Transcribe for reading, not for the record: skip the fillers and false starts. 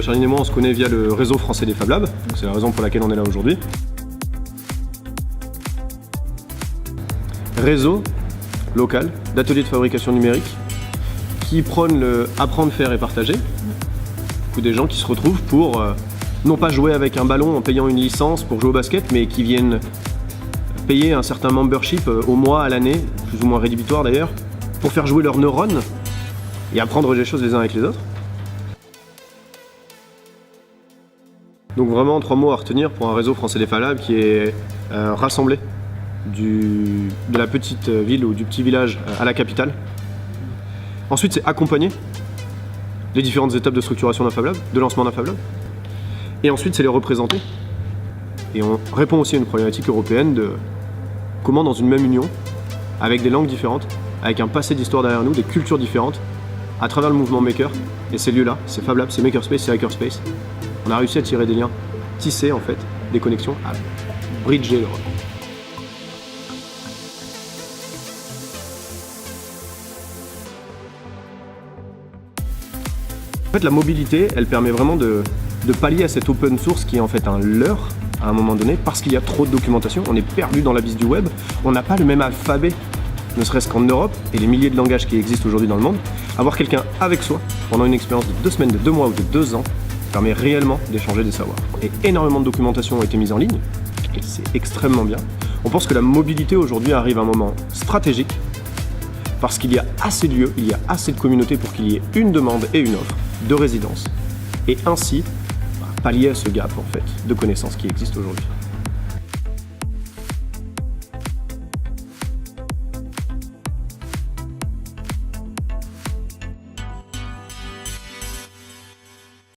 Charline et moi, on se connaît via le réseau français des Fab Labs, c'est la raison pour laquelle on est là aujourd'hui. Réseau local d'ateliers de fabrication numérique qui prône le apprendre, faire et partager. Beaucoup des gens qui se retrouvent pour non pas jouer avec un ballon en payant une licence pour jouer au basket, mais qui viennent payer un certain membership au mois, à l'année, plus ou moins rédhibitoire d'ailleurs, pour faire jouer leurs neurones et apprendre des choses les uns avec les autres. Donc vraiment 3 mots à retenir pour un réseau français des Fab Labs qui est rassemblé de la petite ville ou du petit village à la capitale. Ensuite, c'est accompagner les différentes étapes de structuration d'un Fab Lab, de lancement d'un Fab Lab. Et ensuite, c'est les représenter. Et on répond aussi à une problématique européenne de comment dans une même union, avec des langues différentes, avec un passé d'histoire derrière nous, des cultures différentes, à travers le mouvement Maker, et ces lieux-là, c'est Fab Lab, c'est Makerspace, c'est Hackerspace, on a réussi à tirer des liens, tisser en fait des connexions, à bridger l'Europe. En fait, la mobilité, elle permet vraiment de pallier à cette open source qui est en fait un leurre à un moment donné, parce qu'il y a trop de documentation, on est perdu dans l'abysse du web, on n'a pas le même alphabet, ne serait-ce qu'en Europe, et les milliers de langages qui existent aujourd'hui dans le monde. Avoir quelqu'un avec soi pendant une expérience de 2 semaines, de 2 mois ou de 2 ans permet réellement d'échanger des savoirs. Et énormément de documentation a été mise en ligne, et c'est extrêmement bien. On pense que la mobilité aujourd'hui arrive à un moment stratégique, parce qu'il y a assez de lieux, il y a assez de communautés pour qu'il y ait une demande et une offre de résidence. Et ainsi, pallier à ce gap en fait, de connaissances qui existe aujourd'hui.